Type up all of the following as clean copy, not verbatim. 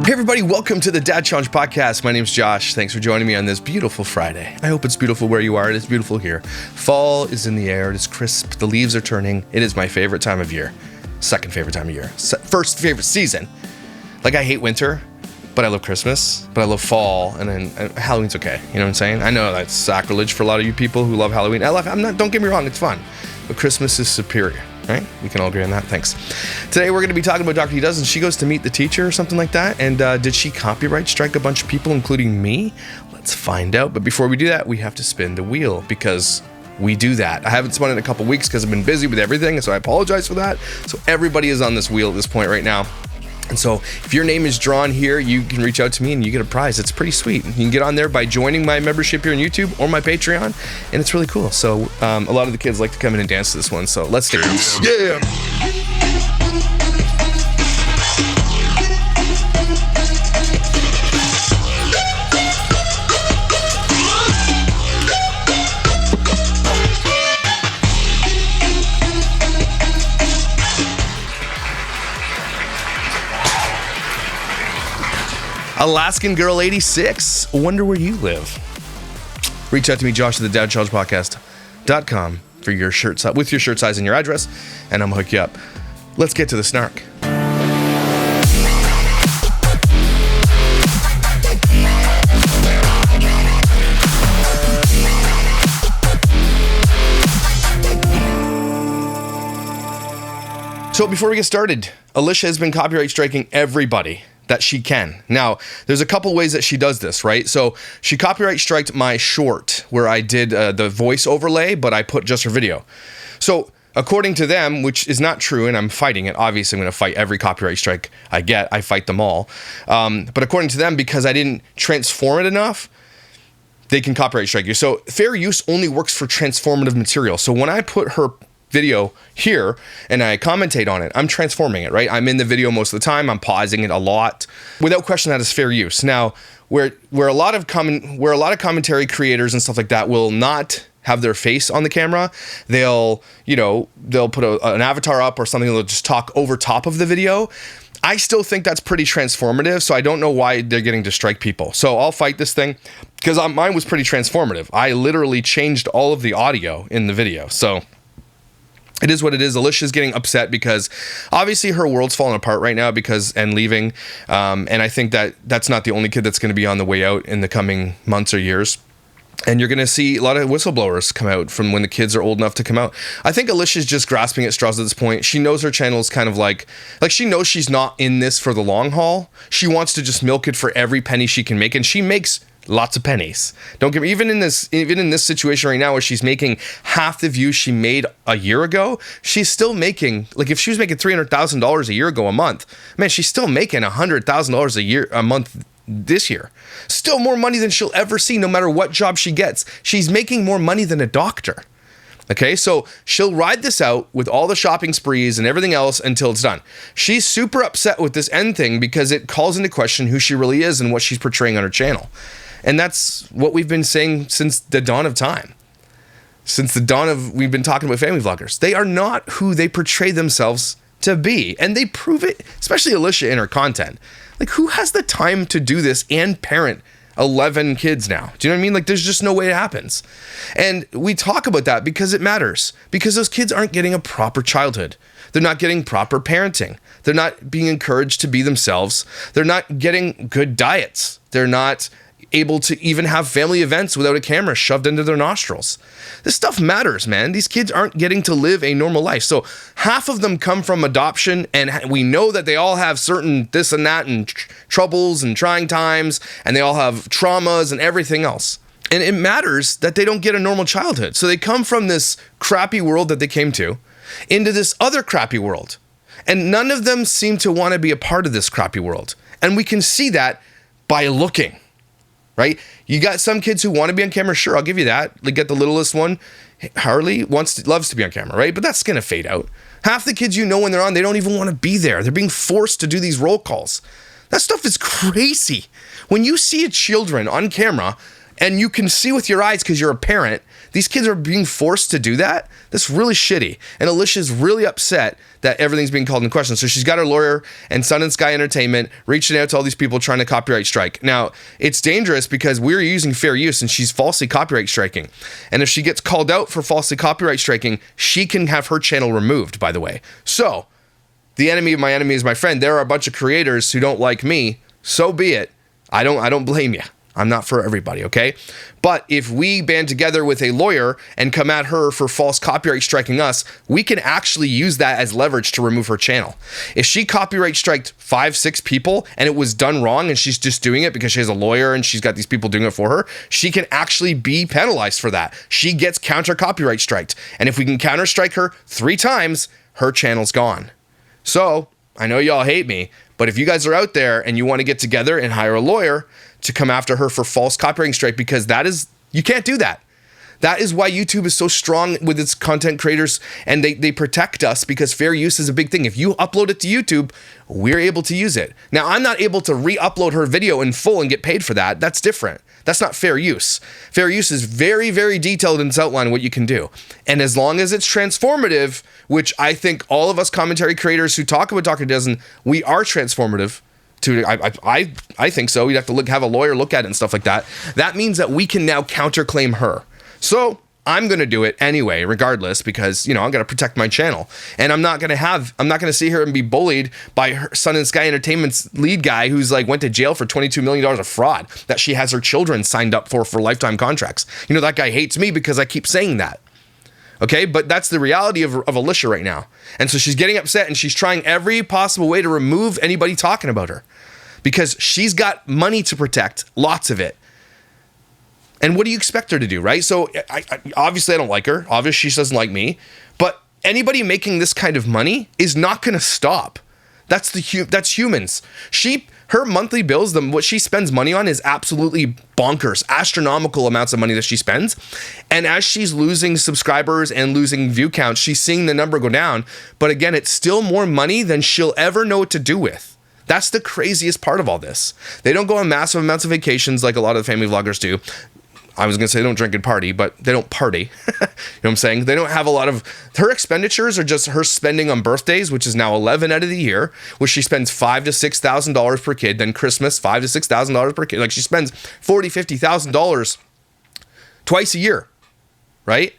Hey everybody, welcome to the Dad Challenge Podcast. My name's Josh. Thanks for joining me on this beautiful Friday. I hope it's beautiful where you are. It is beautiful here. Fall is in the air. It is crisp. The leaves are turning. It is my favorite time of year. Second favorite time of year. First favorite season. Like, I hate winter, but I love Christmas, but I love fall, and then Halloween's okay. You know what I'm saying? I know that's sacrilege for a lot of you people who love Halloween. Don't get me wrong, it's fun, but Christmas is superior. Right? We can all agree on that. Thanks. Today we're going to be talking about Dougherty Does, and she goes to meet the teacher or something like that. And did she copyright strike a bunch of people, including me? Let's find out. But before we do that, we have to spin the wheel because we do that. I haven't spun it in a couple weeks because I've been busy with everything, so I apologize for that. So everybody is on this wheel at this point right now. And so if your name is drawn here, you can reach out to me and you get a prize. It's pretty sweet. You can get on there by joining my membership here on YouTube or my Patreon, and it's really cool. So a lot of the kids like to come in and dance to this one. So let's dance. Yeah. Alaskan Girl 86, wonder where you live. Reach out to me, Josh, at the dadchallengepodcast.com for your shirt size, with your shirt size and your address, and I'm gonna hook you up. Let's get to the snark. So before we get started, Alicia has been copyright striking everybody that she can. Now, there's a couple ways that she does this, right? So she copyright striked my short where I did the voice overlay, but I put just her video. So according to them, which is not true, and I'm fighting it, obviously I'm going to fight every copyright strike I get. I fight them all. But according to them, because I didn't transform it enough, they can copyright strike you. So fair use only works for transformative material. So when I put her video here and I commentate on it, I'm transforming it, right? I'm in the video most of the time. I'm pausing it a lot. Without question, that is fair use. Now, where a lot of commentary creators and stuff like that will not have their face on the camera, they'll put an avatar up or something, they'll just talk over top of the video. I still think that's pretty transformative, so I don't know why they're getting to strike people. So I'll fight this thing because mine was pretty transformative. I literally changed all of the audio in the video. So it is what it is. Alicia's getting upset because obviously her world's falling apart right now and leaving. And I think that that's not the only kid that's going to be on the way out in the coming months or years. And you're going to see a lot of whistleblowers come out from when the kids are old enough to come out. I think Alicia's just grasping at straws at this point. She knows her channel is kind of like she knows she's not in this for the long haul. She wants to just milk it for every penny she can make. And she makes lots of pennies. Don't get me, even in this situation right now where she's making half the views she made a year ago, she's still making, like, if she was making $300,000 a year ago a month, man, she's still making $100,000 a month this year. Still more money than she'll ever see, no matter what job she gets. She's making more money than a doctor. Okay, so she'll ride this out with all the shopping sprees and everything else until it's done. She's super upset with this end thing because it calls into question who she really is and what she's portraying on her channel. And that's what we've been saying since the dawn of time. We've been talking about family vloggers. They are not who they portray themselves to be. And they prove it, especially Alicia in her content. Like, who has the time to do this and parent 11 kids now? Do you know what I mean? Like, there's just no way it happens. And we talk about that because it matters. Because those kids aren't getting a proper childhood. They're not getting proper parenting. They're not being encouraged to be themselves. They're not getting good diets. They're not able to even have family events without a camera shoved into their nostrils. This stuff matters, man. These kids aren't getting to live a normal life. So half of them come from adoption, and we know that they all have certain this and that and troubles and trying times, and they all have traumas and everything else. And it matters that they don't get a normal childhood. So they come from this crappy world that they came to into this other crappy world. And none of them seem to want to be a part of this crappy world. And we can see that by looking. Right? You got some kids who want to be on camera. Sure, I'll give you that. Like, get the littlest one. Harley loves to be on camera, right? But that's going to fade out. Half the kids when they're on, they don't even want to be there. They're being forced to do these roll calls. That stuff is crazy. When you see children on camera and you can see with your eyes because you're a parent These kids are being forced to do that. That's really shitty. And Alicia's really upset that everything's being called in question. So she's got her lawyer and Sun and Sky Entertainment reaching out to all these people trying to copyright strike. Now, it's dangerous because we're using fair use and she's falsely copyright striking. And if she gets called out for falsely copyright striking, she can have her channel removed, by the way. So, the enemy of my enemy is my friend. There are a bunch of creators who don't like me. So be it. I don't blame you. I'm not for everybody, okay? But if we band together with a lawyer and come at her for false copyright striking us, we can actually use that as leverage to remove her channel. If she copyright striked 5-6 people and it was done wrong and she's just doing it because she has a lawyer and she's got these people doing it for her, she can actually be penalized for that. She gets counter copyright striked. And if we can counter strike her 3 times, her channel's gone. So, I know y'all hate me, but if you guys are out there and you want to get together and hire a lawyer to come after her for false copyright strike, because you can't do that. That is why YouTube is so strong with its content creators, and they protect us because fair use is a big thing. If you upload it to YouTube, we're able to use it. Now, I'm not able to re-upload her video in full and get paid for that. That's different. That's not fair use. Fair use is very, very detailed in its outline what you can do. And as long as it's transformative, which I think all of us commentary creators who talk about Dougherty Dozen, we are transformative. I think so. You'd have to have a lawyer look at it and stuff like that. That means that we can now counterclaim her. So I'm going to do it anyway, regardless, because, I'm going to protect my channel. And I'm not going to sit here and be bullied by her Sun and Sky Entertainment's lead guy who's went to jail for $22 million of fraud that she has her children signed up for lifetime contracts. That guy hates me because I keep saying that. Okay, but that's the reality of Alicia right now. And so she's getting upset and she's trying every possible way to remove anybody talking about her because she's got money to protect, lots of it. And what do you expect her to do, right? So obviously I don't like her. Obviously she doesn't like me. But anybody making this kind of money is not going to stop. That's humans. Her monthly bills, what she spends money on is absolutely bonkers, astronomical amounts of money that she spends. And as she's losing subscribers and losing view counts, she's seeing the number go down. But again, it's still more money than she'll ever know what to do with. That's the craziest part of all this. They don't go on massive amounts of vacations like a lot of the family vloggers do. I was going to say they don't drink and party, but they don't party. You know what I'm saying? They don't have a lot of... Her expenditures are just her spending on birthdays, which is now 11 out of the year, which she spends $5,000 to $6,000 per kid. Then Christmas, $5,000 to $6,000 per kid. She spends $40,000, $50,000 twice a year, right?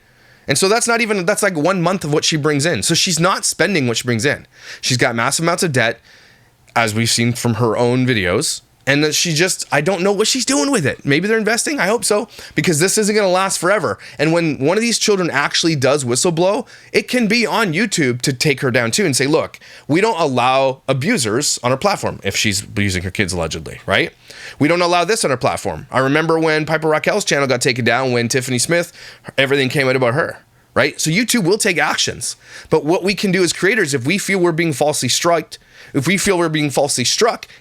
And so that's 1 month of what she brings in. So she's not spending what she brings in. She's got massive amounts of debt, as we've seen from her own videos. And that I don't know what she's doing with it. Maybe they're investing. I hope so, because this isn't going to last forever. And when one of these children actually does whistleblow, it can be on YouTube to take her down too and say, look, we don't allow abusers on our platform if she's abusing her kids allegedly, right? We don't allow this on our platform. I remember when Piper Raquel's channel got taken down when Tiffany Smith, everything came out about her, right? So YouTube will take actions. But what we can do as creators, if we feel we're being falsely struck,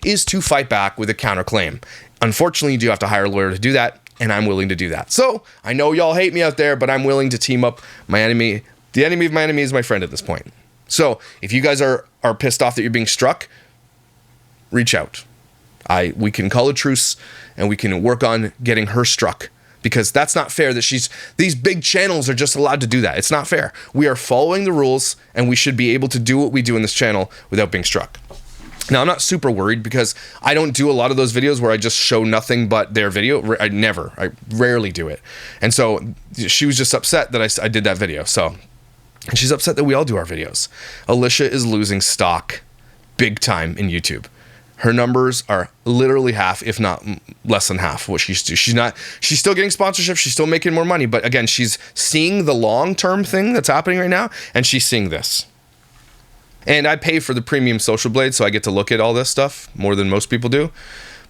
is to fight back with a counterclaim. Unfortunately, you do have to hire a lawyer to do that, and I'm willing to do that. So, I know y'all hate me out there, but I'm willing to team up my enemy. The enemy of my enemy is my friend at this point. So, if you guys are pissed off that you're being struck, reach out. We can call a truce, and we can work on getting her struck. Because that's not fair that these big channels are just allowed to do that. It's not fair. We are following the rules, and we should be able to do what we do in this channel without being struck. Now, I'm not super worried because I don't do a lot of those videos where I just show nothing but their video. I rarely do it. And so she was just upset that I did that video. So, and she's upset that we all do our videos. Alicia is losing stock big time in YouTube. Her numbers are literally half, if not less than half, what she used to. She's still getting sponsorship. She's still making more money. But again, she's seeing the long-term thing that's happening right now, and she's seeing this. And I pay for the premium Social Blade, so I get to look at all this stuff more than most people do.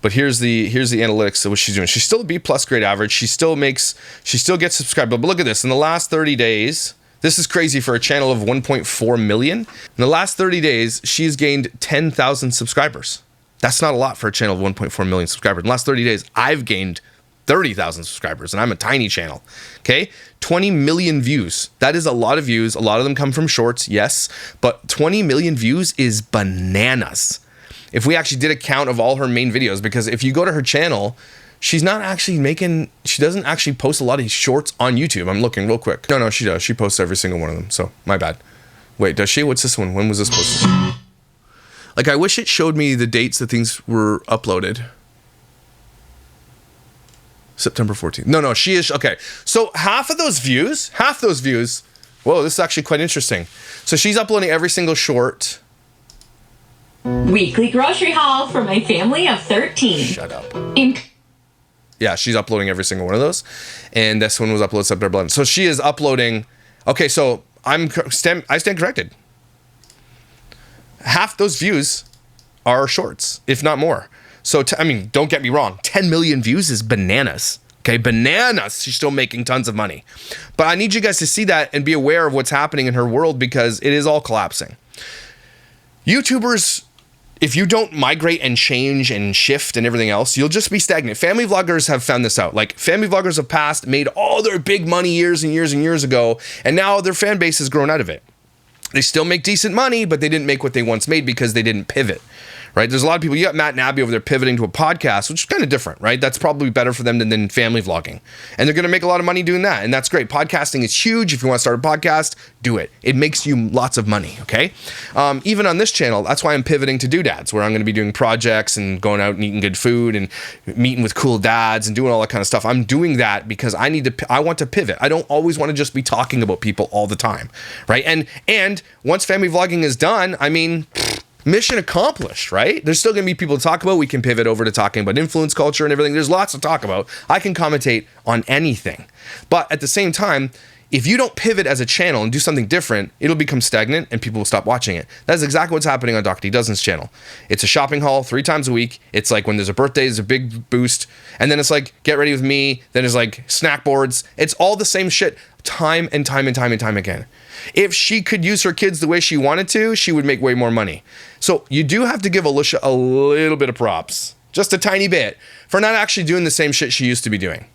But here's the analytics of what she's doing. She's still a B+ grade average. She still gets subscribed. But look at this. In the last 30 days, this is crazy for a channel of 1.4 million. In the last 30 days, she's gained 10,000 subscribers. That's not a lot for a channel of 1.4 million subscribers. In the last 30 days, I've gained 30,000 subscribers, and I'm a tiny channel, okay? 20 million views. That is a lot of views. A lot of them come from shorts, yes, but 20 million views is bananas. If we actually did a count of all her main videos, because if you go to her channel, she's not actually she doesn't actually post a lot of shorts on YouTube. I'm looking real quick. No, she does. She posts every single one of them. So my bad. Wait, does she? What's this one? When was this posted? Like, I wish it showed me the dates that things were uploaded. September 14th. No, she is. Okay. So half those views. Whoa, this is actually quite interesting. So she's uploading every single short. Weekly grocery haul for my family of 13. Shut up. Yeah, she's uploading every single one of those. And this one was uploaded September 11th. So she is uploading. Okay, so I stand corrected. Half those views are shorts, if not more. So, don't get me wrong. 10 million views is bananas. Okay, bananas. She's still making tons of money. But I need you guys to see that and be aware of what's happening in her world, because it is all collapsing. YouTubers, if you don't migrate and change and shift and everything else, you'll just be stagnant. Family vloggers have found this out. Like, family vloggers of past made all their big money years and years and years ago, and now their fan base has grown out of it. They still make decent money, but they didn't make what they once made because they didn't pivot. Right? There's a lot of people. You got Matt and Abby over there pivoting to a podcast, which is kind of different, right? That's probably better for them than family vlogging. And they're going to make a lot of money doing that. And that's great. Podcasting is huge. If you want to start a podcast, do it. It makes you lots of money, okay? Even on this channel, that's why I'm pivoting to doodads, where I'm going to be doing projects and going out and eating good food and meeting with cool dads and doing all that kind of stuff. I'm doing that because I want to pivot. I don't always want to just be talking about people all the time, right? And once family vlogging is done, mission accomplished, right? There's still going to be people to talk about. We can pivot over to talking about influence culture and everything. There's lots to talk about. I can commentate on anything. But at the same time, if you don't pivot as a channel and do something different, it'll become stagnant and people will stop watching it. That's exactly what's happening on Dougherty Dozen's channel. It's a shopping haul 3 times a week. It's like when there's a birthday, there's a big boost. And then it's like, get ready with me. Then it's like snack boards. It's all the same shit time and time again. If she could use her kids the way she wanted to, she would make way more money. So you do have to give Alicia a little bit of props, just a tiny bit, for not actually doing the same shit she used to be doing.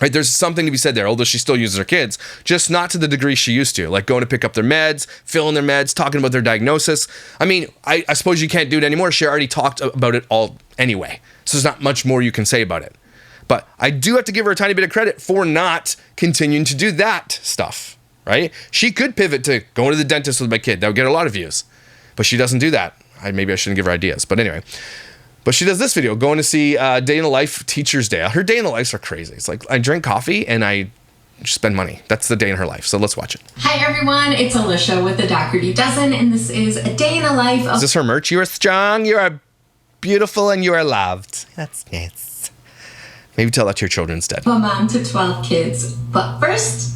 Right? There's something to be said there, although she still uses her kids, just not to the degree she used to, like going to pick up their meds, filling their meds, talking about their diagnosis. I suppose you can't do it anymore. She already talked about it all anyway. So there's not much more you can say about it. But I do have to give her a tiny bit of credit for not continuing to do that stuff. Right? She could pivot to going to the dentist with my kid. That would get a lot of views. But she doesn't do that. Maybe I shouldn't give her ideas. But anyway. But she does this video, going to see Day in the Life Teacher's Day. Her day in the lives are crazy. It's like, I drink coffee and I spend money. That's the day in her life. So let's watch it. Hi everyone, it's Alicia with the Dougherty Dozen, and this is a day in the life of... Is this her merch? You are strong, you are beautiful, and you are loved. That's nice. Maybe tell that to your children instead. A mom to 12 kids. But first...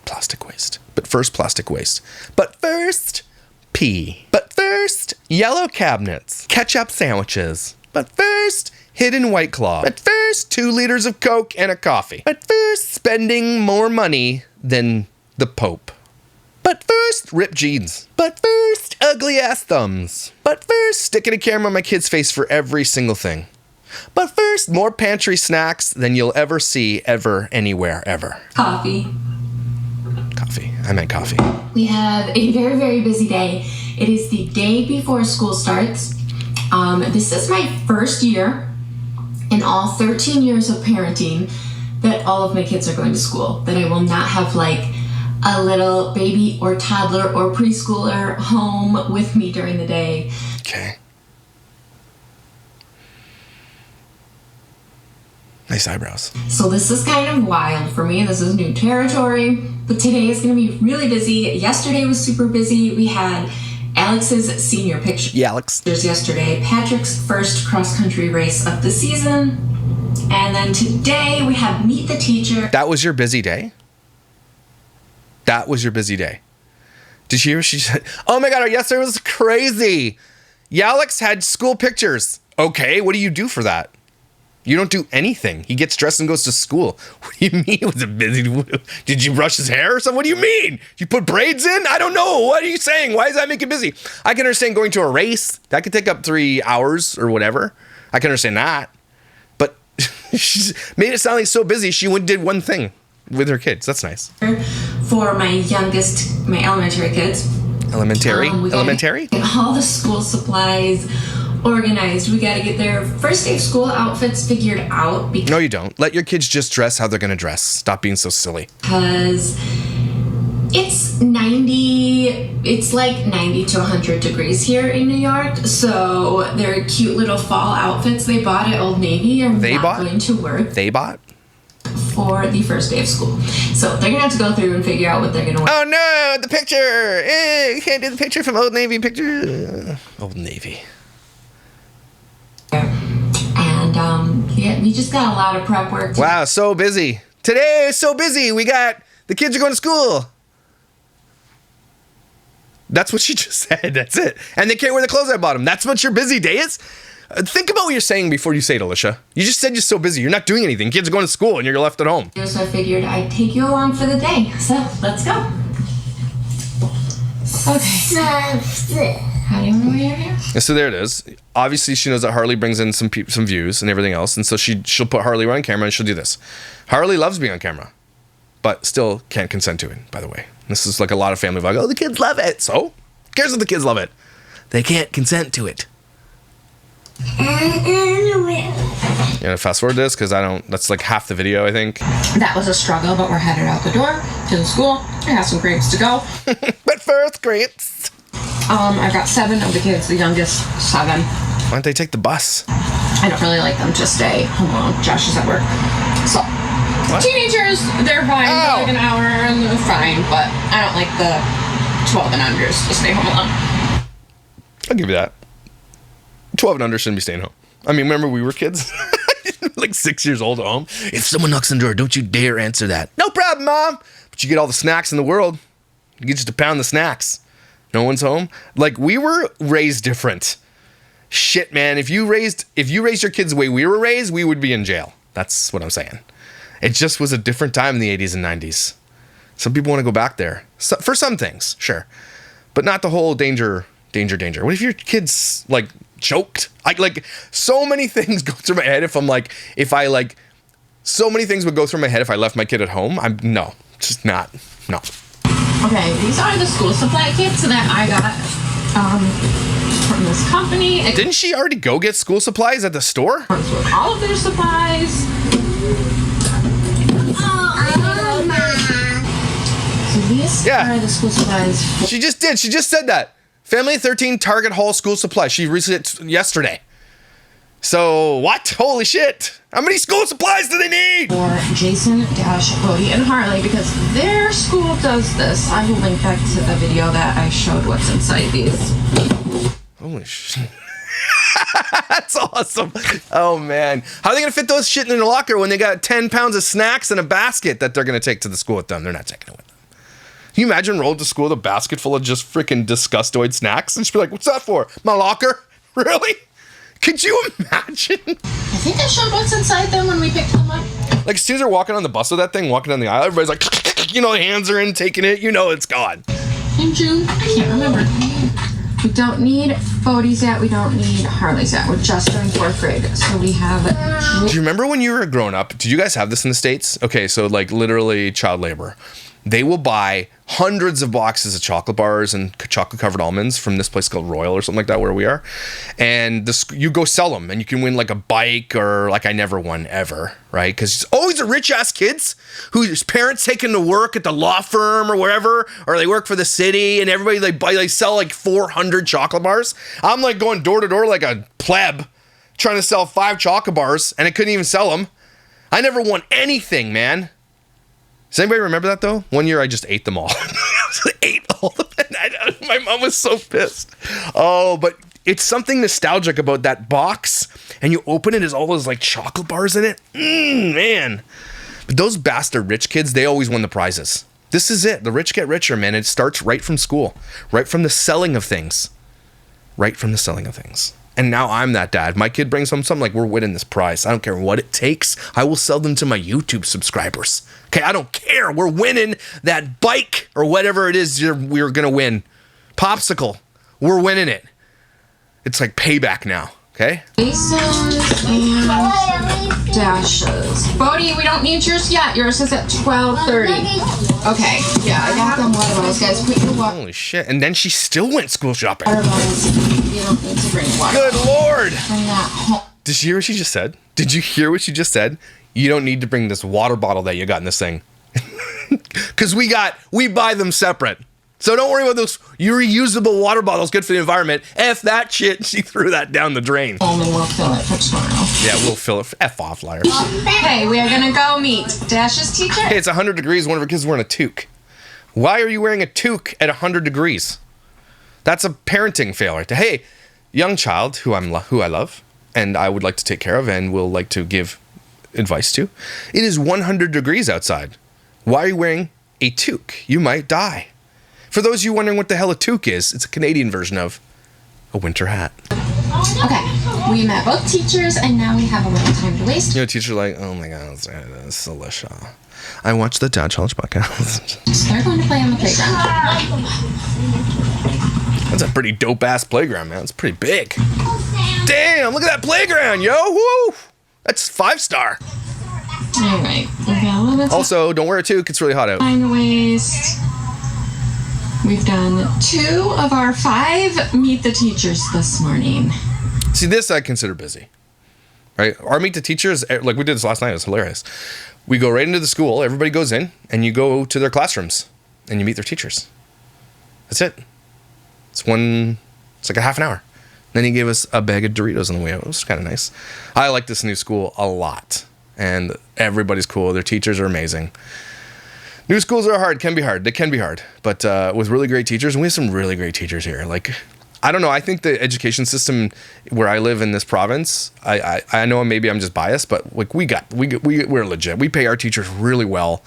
Plastic waste. But first, plastic waste. But first, pee. But first, yellow cabinets. Ketchup sandwiches. But first, hidden White Claw. But first, 2 liters of Coke and a coffee. But first, spending more money than the Pope. But first, ripped jeans. But first, ugly ass thumbs. But first, sticking a camera on my kid's face for every single thing. But first, more pantry snacks than you'll ever see, ever, anywhere, ever. Coffee. Coffee. I meant coffee. We have a very, very busy day. It is the day before school starts. This is my first year in all 13 years of parenting that all of my kids are going to school. That I will not have like a little baby or toddler or preschooler home with me during the day. Okay. Nice eyebrows. So this is kind of wild for me. This is new territory. But today is going to be really busy. Yesterday was super busy. We had Alex's senior pictures. Yeah, Alex. There's yesterday, Patrick's first cross-country race of the season. And then today we have Meet the Teacher. That was your busy day? That was your busy day. Did you hear what she said? Oh my God, yesterday was crazy. Alex had school pictures. Okay, what do you do for that? You don't do anything. He gets dressed and goes to school. What do you mean it was a busy? Did you brush his hair or something? What do you mean? You put braids in? I don't know. What are you saying? Why does that make it busy? I can understand going to a race. That could take up 3 hours or whatever. I can understand that. But she made it sound like so busy. She did one thing with her kids. That's nice. For my youngest, my elementary kids. Elementary? All the school supplies. organized. We got to get their first day of school outfits figured out No, you don't. Let your kids just dress how they're going to dress. Stop being so silly. because it's like 90 to 100 degrees here in New York. So their cute little fall outfits they bought at Old Navy are going to work. They bought? For the first day of school. So they're going to have to go through and figure out what they're going to wear. Oh no, the picture! You can't do the picture from Old Navy picture. Old Navy. And yeah, we just got a lot of prep work. Wow, so busy. Today is so busy. The kids are going to school. That's what she just said. That's it. And they can't wear the clothes I bought them. That's what your busy day is? Think about what you're saying before you say it, Alicia. You just said you're so busy. You're not doing anything. Kids are going to school and you're left at home. So I figured I'd take you along for the day. So let's go. Okay. How do you want to wear your hair? And so there it is. Obviously, she knows that Harley brings in some views and everything else. And so she'll put Harley on camera and she'll do this. Harley loves being on camera, but still can't consent to it, by the way. This is like a lot of family vlog. Oh, the kids love it. So, who cares if the kids love it? They can't consent to it. You know, fast forward this because that's like half the video, I think. That was a struggle, but we're headed out the door to the school. I have some grapes to go. But first, grapes. I've got 7 of the kids, the youngest 7. Why don't they take the bus? I don't really like them to stay home alone. Josh is at work. So, What? teenagers, they're fine for like an hour and they're fine, but I don't like the 12 and unders to stay home alone. I'll give you that. 12 and under shouldn't be staying home. I mean, remember we were kids? Like 6 years old at home. If someone knocks on the door, don't you dare answer that. No problem, Mom. But you get all the snacks in the world. You get just a pound of snacks. No one's home. Like, we were raised different. Shit, man. If you raised your kids the way we were raised, we would be in jail. That's what I'm saying. It just was a different time in the 80s and 90s. Some people want to go back there. So, for some things, sure. But not the whole danger. What if your kid's, like, choked? Like, so many things go through my head so many things would go through my head if I left my kid at home. No. Okay, these are the school supply kits that I got from this company. Didn't she already go get school supplies at the store? All of their supplies. So these are the school supplies. She just did. She just said that. Family of 13 Target Hall school supplies. She received it yesterday. So, what? Holy shit. How many school supplies do they need? For Jason, Dash, Bodie, and Harley, because their school does this. I will link back to the video that I showed what's inside these. Holy shit. That's awesome. Oh, man. How are they going to fit those shit in their locker when they got 10 pounds of snacks in a basket that they're going to take to the school with them? They're not taking it with them. Can you imagine rolling to school with a basket full of just freaking disgustoid snacks? And she'd be like, what's that for? My locker? Really? Could you imagine? I think I showed what's inside them when we picked them up. Like, as soon as they're walking on the bus with that thing, walking down the aisle, everybody's like, hands are in, taking it. It's gone. In June, I can't remember. We don't need Bodie's yet. We don't need Harley's yet. We're just doing 4th grade. So we have... Do you remember when you were growing up? Did you guys have this in the States? Okay, so like literally child labor. They will buy hundreds of boxes of chocolate bars and chocolate covered almonds from this place called Royal or something like that where we are. And you go sell them and you can win like a bike or like I never won ever, right? Because it's always the rich ass kids whose parents take them to work at the law firm or wherever, or they work for the city and everybody they sell like 400 chocolate bars. I'm like going door to door like a pleb trying to sell 5 chocolate bars and I couldn't even sell them. I never won anything, man. Does anybody remember that, though? One year, I just ate them all. I ate all of them. My mom was so pissed. Oh, but it's something nostalgic about that box. And you open it, there's all those, like, chocolate bars in it. Man. But those bastard rich kids, they always won the prizes. This is it. The rich get richer, man. It starts right from school. Right from the selling of things. And now I'm that dad. My kid brings home something like, we're winning this prize. I don't care what it takes. I will sell them to my YouTube subscribers. Okay, I don't care. We're winning that bike or whatever it is we're going to win. Popsicle. We're winning it. It's like payback now. Okay? Aces and dashes. Bodie, we don't need yours yet. Yours is at 12:30. Okay. Yeah, I got them water bottles, guys. Put your water Holy shit. And then she still went school shopping. bottles. You don't need to bring water. Good Lord. Bring that home. Did you hear what she just said? Did you hear what she just said? You don't need to bring this water bottle that you got in this thing. Because we buy them separate. So don't worry about those. Your reusable water bottles, good for the environment. F that shit. She threw that down the drain. And we'll fill it for tomorrow. Yeah, we'll fill it. F off, liar. Okay, we are gonna go meet Dash's teacher. Hey, it's 100 degrees. One of her kids is wearing a toque. Why are you wearing a toque at 100 degrees? That's a parenting failure. Hey, young child who I love and I would like to take care of and will like to give advice to. It is 100 degrees outside. Why are you wearing a toque? You might die. For those of you wondering what the hell a toque is, it's a Canadian version of a winter hat. Okay, we met both teachers and now we have a little time to waste. You know, teachers are like, oh my god, it's Alicia. I watched the Dad Challenge podcast. They're going to play on the playground. That's a pretty dope ass playground, man. It's pretty big. Damn, look at that playground, yo. Woo! That's 5-star. All right, we got a little bit of Also, don't wear a toque. It's really hot out. time to waste. We've done 2 of our 5 meet the teachers this morning. See, this I consider busy, right? Our meet the teachers, like we did this last night. It was hilarious. We go right into the school. Everybody goes in, and you go to their classrooms, and you meet their teachers. That's it. It's like a half an hour. Then he gave us a bag of Doritos on the way out. It was kind of nice. I like this new school a lot, and everybody's cool. Their teachers are amazing. New schools are hard, can be hard. They can be hard, but with really great teachers, and we have some really great teachers here. Like, I don't know. I think the education system where I live in this province, I know maybe I'm just biased, but like we're legit. We pay our teachers really well.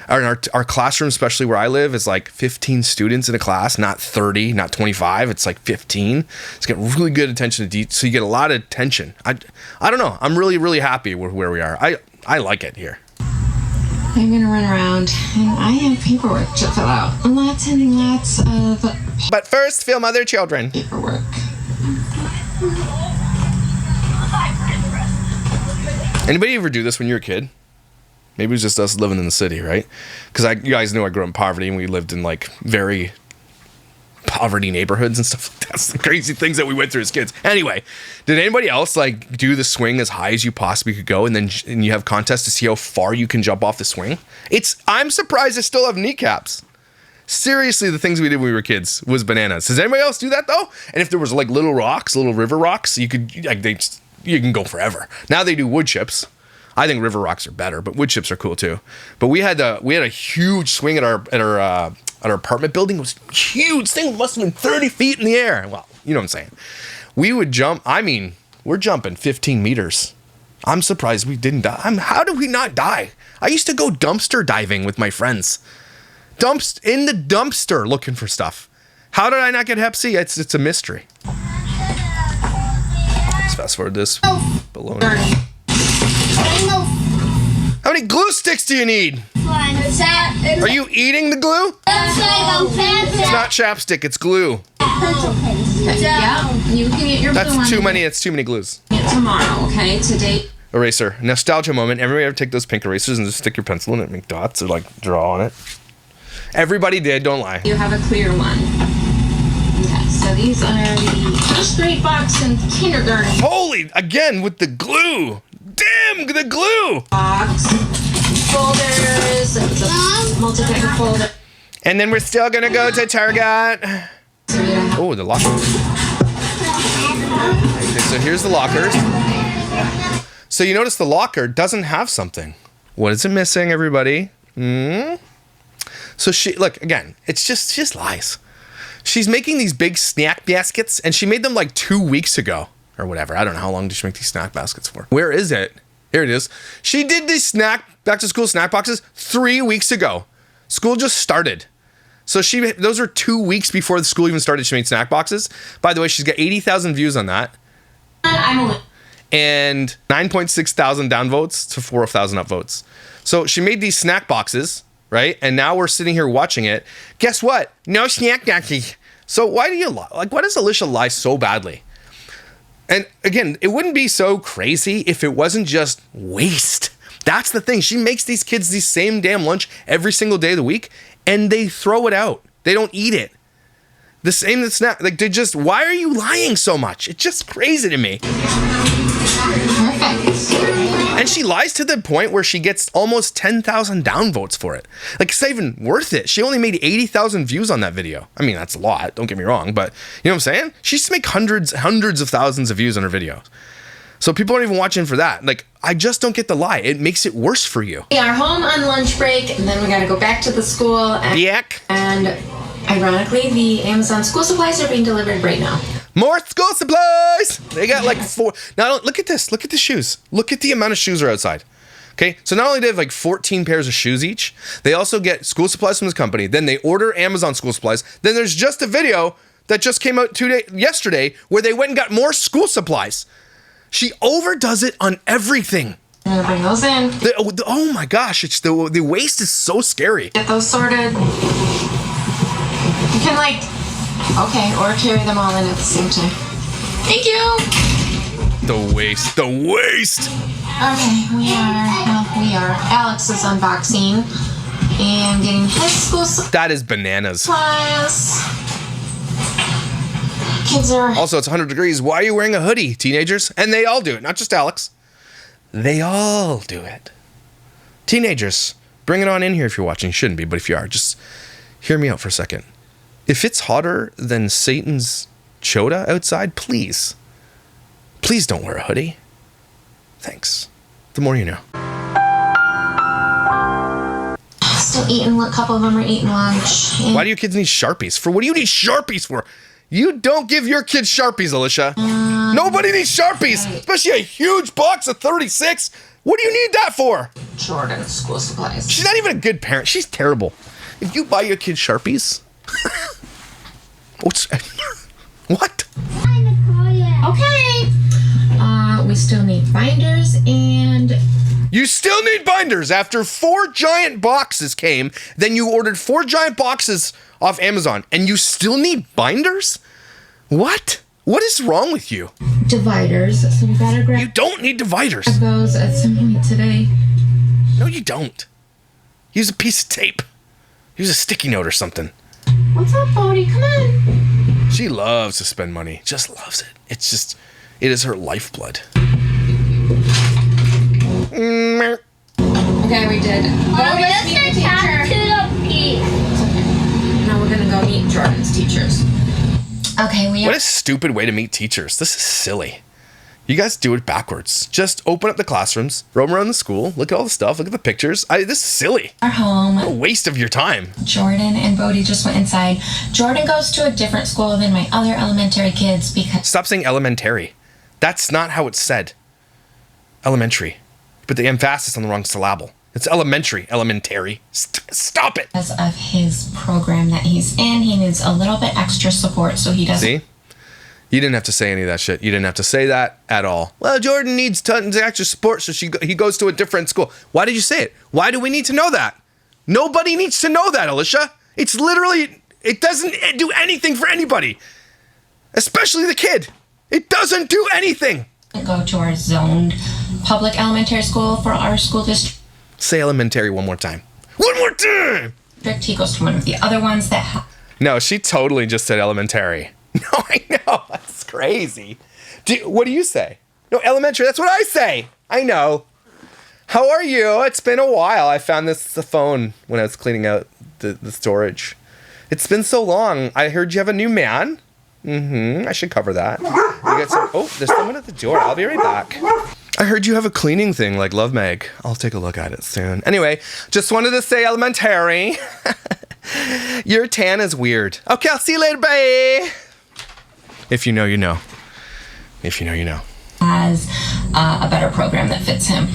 Our classroom, especially where I live, is like 15 students in a class, not 30, not 25. It's like 15. It's got really good attention to detail, so you get a lot of attention. I don't know. I'm really, really happy with where we are. I like it here. I'm gonna run around and I have paperwork to fill out. Lots and lots of But first, film other children. paperwork. Anybody ever do this when you were a kid? Maybe it was just us living in the city, right? Because you guys know I grew up in poverty and we lived in like very poverty neighborhoods and stuff. That's the crazy things that we went through as kids. Anyway, did anybody else like do the swing as high as you possibly could go, and you have contests to see how far you can jump off the swing? I'm surprised I still have kneecaps. Seriously, the things we did when we were kids was bananas. Does anybody else do that though? And if there was like little river rocks, you can go forever. Now they do wood chips. I think river rocks are better, but wood chips are cool too. But we had a huge swing at our apartment building. It was a huge thing. It must have been 30 feet in the air. Well, you know what I'm saying. We would jump. I mean, we're jumping 15 meters. I'm surprised we didn't die. How did we not die? I used to go dumpster diving with my friends. In the dumpster looking for stuff. How did I not get Hep C? It's a mystery. Let's fast forward this. Baloney. How many glue sticks do you need? Are you eating the glue? It's not chapstick, it's glue. Yeah, you can get your blue That's one too many. It's too many glues. tomorrow, okay? Today. Eraser. Nostalgia moment. Everybody ever take those pink erasers and just stick your pencil in it and make dots or like draw on it? Everybody did, don't lie. You have a clear one. Okay, so these are the first grade box and kindergarten Holy, again with the glue. Damn, the glue. box. Folders. It's a multi-pack folder. And then we're still gonna go to Target. So we have Oh, the locker. Okay, so here's the lockers. So you notice the locker doesn't have something. What is it missing, everybody? So look, again, it's just lies. She's making these big snack baskets, and she made them like 2 weeks ago or whatever. I don't know how long did she make these snack baskets for. Where is it? Here it is. She did these back to school snack boxes 3 weeks ago. School just started. So those are 2 weeks before the school even started. She made snack boxes. By the way, she's got 80,000 views on that. And 9.6 thousand downvotes to 4,000 upvotes. So she made these snack boxes, right? And now we're sitting here watching it. Guess what? No snack boxes. So why do you lie? Like, why does Alicia lie so badly? And again, it wouldn't be so crazy if it wasn't just waste. That's the thing. She makes these kids the same damn lunch every single day of the week, and they throw it out. They don't eat it. The same snack. Like, they just, why are you lying so much? It's just crazy to me. Perfect. And she lies to the point where she gets almost 10,000 downvotes for it. Like, it's not even worth it. She only made 80,000 views on that video. I mean, that's a lot, don't get me wrong, but you know what I'm saying? She used to make hundreds of thousands of views on her videos. So people aren't even watching for that. Like, I just don't get the lie. It makes it worse for you. We are home on lunch break, and then we gotta go back to the school. And ironically, the Amazon school supplies are being delivered right now. More school supplies! They got like 4. Now, look at this. Look at the shoes. Look at the amount of shoes are outside. Okay, so not only do they have like 14 pairs of shoes each, they also get school supplies from this company. Then they order Amazon school supplies. Then there's just a video that just came out yesterday where they went and got more school supplies. She overdoes it on everything. I'm gonna bring those in. Oh my gosh, it's the waste is so scary. Get those sorted. You can or carry them all in at the same time. Thank you. The waste. Okay, we are. Alex is unboxing and getting his school supplies. That is bananas. Kids are... Also, it's 100 degrees. Why are you wearing a hoodie, teenagers? And they all do it, not just Alex. They all do it. Teenagers, bring it on in here if you're watching. You shouldn't be, but if you are, just hear me out for a second. If it's hotter than Satan's chota outside, please don't wear a hoodie. Thanks. The more you know. Still eating. A couple of them are eating lunch. Why do your kids need Sharpies? What do you need Sharpies for? You don't give your kids Sharpies, Alicia. Nobody needs Sharpies, especially a huge box of 36. What do you need that for? Jordan's school supplies. She's not even a good parent. She's terrible. If you buy your kids Sharpies... What? Okay. We still need binders and... You still need binders after 4 giant boxes came. Then you ordered 4 giant boxes off Amazon and you still need binders? What? What is wrong with you? Dividers. So we gotta grab... You don't need dividers. Those at some point today. No, you don't. Use a piece of tape. Use a sticky note or something. What's up, Bodie? Come on. She loves to spend money. Just loves it. It is her lifeblood. Okay, we did. Now we're gonna go meet Jordan's teachers. Okay, What a stupid way to meet teachers. This is silly. You guys do it backwards. Just open up the classrooms, roam around the school, look at all the stuff, look at the pictures. This is silly. Our home. What a waste of your time. Jordan and Bodie just went inside. Jordan goes to a different school than my other elementary kids because... Stop saying elementary. That's not how it's said. Elementary. Put the emphasis on the wrong syllable. It's elementary. Stop it. Because of his program that he's in, he needs a little bit extra support so he doesn't... See? You didn't have to say any of that shit. You didn't have to say that at all. Well, Jordan needs tons of extra support, so he goes to a different school. Why did you say it? Why do we need to know that? Nobody needs to know that, Alicia. It's literally, it doesn't do anything for anybody. Especially the kid. It doesn't do anything. Go to our zoned public elementary school for our school district. Say elementary one more time. One more time! He goes to one of the other ones that... No, she totally just said elementary. No, I know. That's crazy. What do you say? No, elementary. That's what I say. I know. How are you? It's been a while. I found the phone when I was cleaning out the storage. It's been so long. I heard you have a new man. I should cover that. There's someone at the door. I'll be right back. I heard you have a cleaning thing like Love Mag. I'll take a look at it soon. Anyway, just wanted to say elementary. Your tan is weird. Okay, I'll see you later. Bye. If you know, you know. If you know, you know. Has a better program that fits him.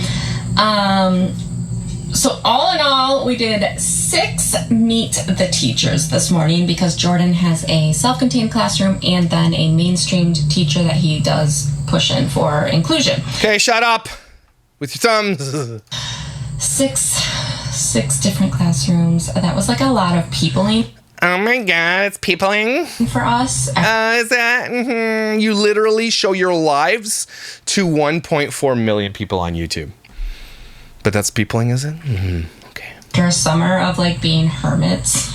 So all in all, we did 6 meet the teachers this morning because Jordan has a self-contained classroom and then a mainstreamed teacher that he does push in for inclusion. Okay, shut up with your thumbs. 6 different classrooms. That was like a lot of peopling. Oh my God, it's peopling. For us. Is that? You literally show your lives to 1.4 million people on YouTube. But that's peopling, is it? Okay. After a summer of like being hermits.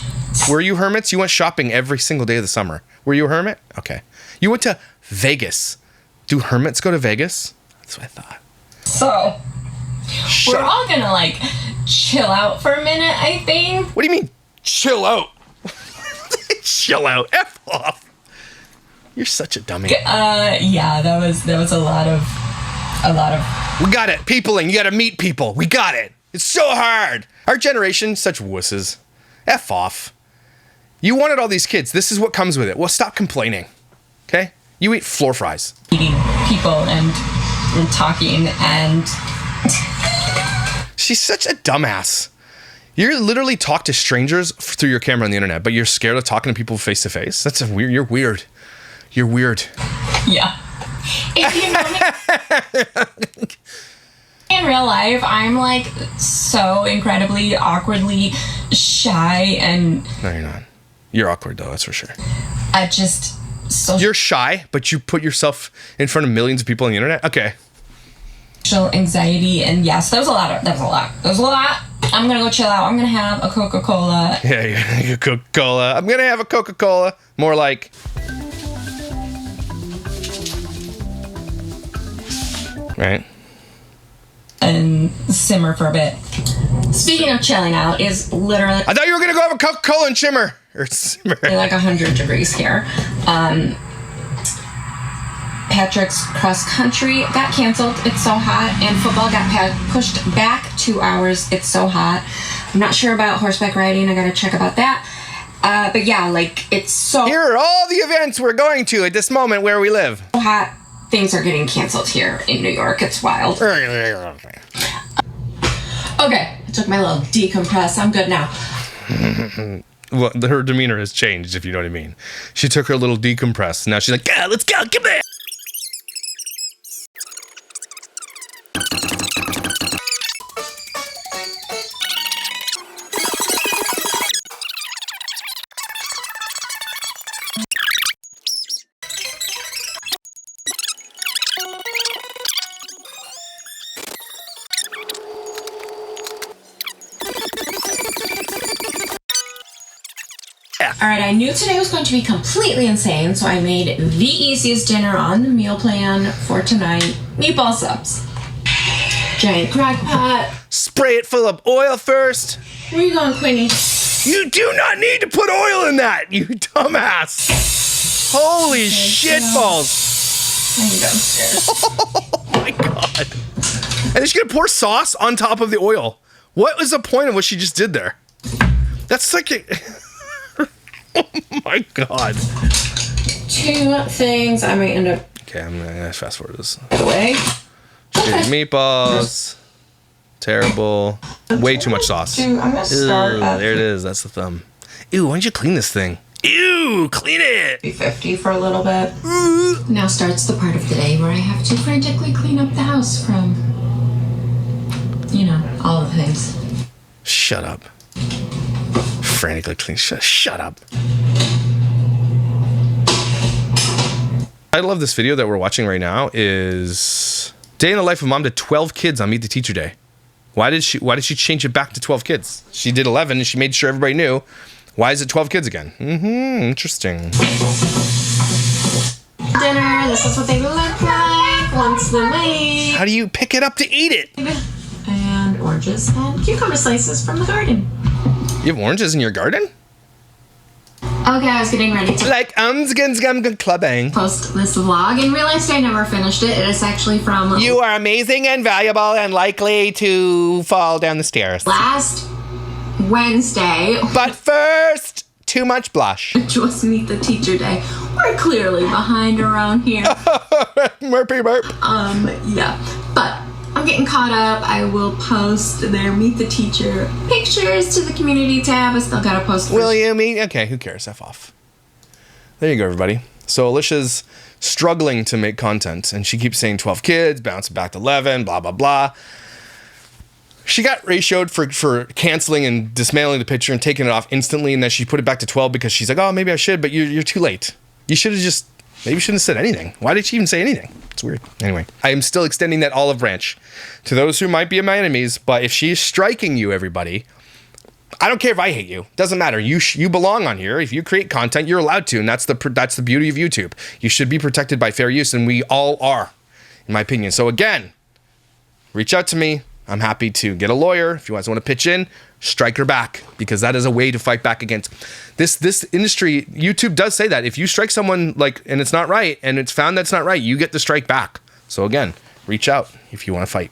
Were you hermits? You went shopping every single day of the summer. Were you a hermit? Okay. You went to Vegas. Do hermits go to Vegas? That's what I thought. So, we're all gonna like chill out for a minute, I think. What do you mean, chill out? Chill out. F off. You're such a dummy. Yeah, that was a lot of. We got it. Peopling. You gotta meet people. We got it. It's so hard. Our generation, such wusses. F off. You wanted all these kids. This is what comes with it. Well, stop complaining. Okay? You eat floor fries. Meeting people and talking and. She's such a dumbass. You literally talk to strangers through your camera on the internet, but you're scared of talking to people face to face. That's a weird. You're weird. You're weird. Yeah. If you know me, in real life, I'm like so incredibly awkwardly shy and. No, you're not. You're awkward though. That's for sure. I just. You're shy, but you put yourself in front of millions of people on the internet. Okay. Social anxiety, and yes, that was a lot. I'm gonna go chill out. I'm gonna have a Coca-Cola. Yeah, Coca-Cola. I'm gonna have a Coca-Cola. More like. Right. And simmer for a bit. Speaking of chilling out, is literally. I thought you were gonna go have a Coca-Cola and simmer. Or simmer. Like 100 degrees here. Patrick's cross country got canceled. It's so hot. And football got pushed back 2 hours. It's so hot. I'm not sure about horseback riding. I gotta check about that. But yeah, like it's so. Here are all the events we're going to at this moment where we live. Hot. Things are getting canceled here in New York. It's wild. Okay. I took my little decompress. I'm good now. Well, her demeanor has changed, if you know what I mean. She took her little decompress. Now she's like, yeah, let's go. Come there. All right, I knew today was going to be completely insane, so I made the easiest dinner on the meal plan for tonight. Meatball subs. Giant crock pot. Spray it full of oil first. Where are you going, Queenie? You do not need to put oil in that, you dumbass. Holy shitballs. I'm downstairs. Oh my God. And then she's gonna pour sauce on top of the oil. What was the point of what she just did there? That's like a... Oh my God. 2 things I might end up. Okay, I'm gonna fast forward this. By the way. Shitty meatballs. Terrible. Way too much sauce. I'm gonna start. There it is. That's the thumb. Ew, why don't you clean this thing? Ew, clean it. 50 for a little bit. Now starts the part of the day where I have to frantically clean up the house from, all the things. Shut up. Frantically clean. Shut up. I love this video that we're watching right now is day in the life of mom to 12 kids on Meet the Teacher Day. Why did she change it back to 12 kids? She did 11 and she made sure everybody knew. Why is it 12 kids again? Interesting. Dinner, this is what they look like once they're made. How do you pick it up to eat it? And oranges and cucumber slices from the garden. You have oranges in your garden? Okay, I was getting ready to clubbing. post this vlog and realized I never finished it. It is actually from You are amazing and valuable and likely to fall down the stairs. last Wednesday, But first, too much blush. which was Meet the Teacher Day. We're clearly behind around here. Murphy burp. Yeah. But I'm getting caught up. I will post their Meet the Teacher pictures to the community tab. I still gotta post. Will you meet? Okay, who cares? F off. There you go, everybody. So Alicia's struggling to make content, and she keeps saying 12 kids, bouncing back to 11, blah, blah, blah. She got ratioed for canceling and dismantling the picture and taking it off instantly, and then she put it back to 12 because she's like, oh, maybe I should, but you're too late. You should have just, maybe you shouldn't have said anything. Why did she even say anything? It's weird. Anyway, I am still extending that olive branch to those who might be my enemies, but if she's striking you, everybody, I don't care if I hate you. Doesn't matter. You belong on here. If you create content, you're allowed to, and that's the beauty of YouTube. You should be protected by fair use, and we all are, in my opinion. So again, reach out to me. I'm happy to get a lawyer. If you guys want to pitch in, strike her back, because that is a way to fight back against this industry. YouTube does say that if you strike someone and it's not right, and it's found that's not right, you get the strike back. So again, reach out if you want to fight.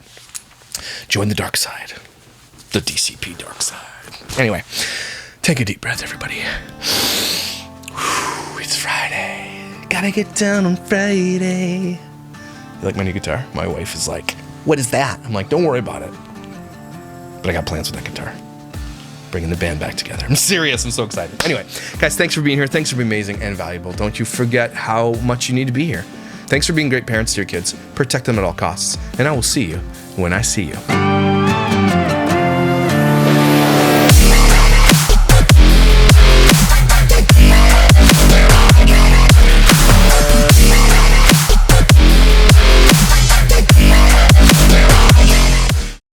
Join the dark side, the DCP dark side. Anyway, take a deep breath, everybody. Whew, it's Friday. Gotta get down on Friday. You like my new guitar? My wife is like, what is that? I'm like, don't worry about it. But I got plans with that guitar. Bringing the band back together. I'm serious. I'm so excited. Anyway, guys, thanks for being here. Thanks for being amazing and valuable. Don't you forget how much you need to be here. Thanks for being great parents to your kids. Protect them at all costs. And I will see you when I see you.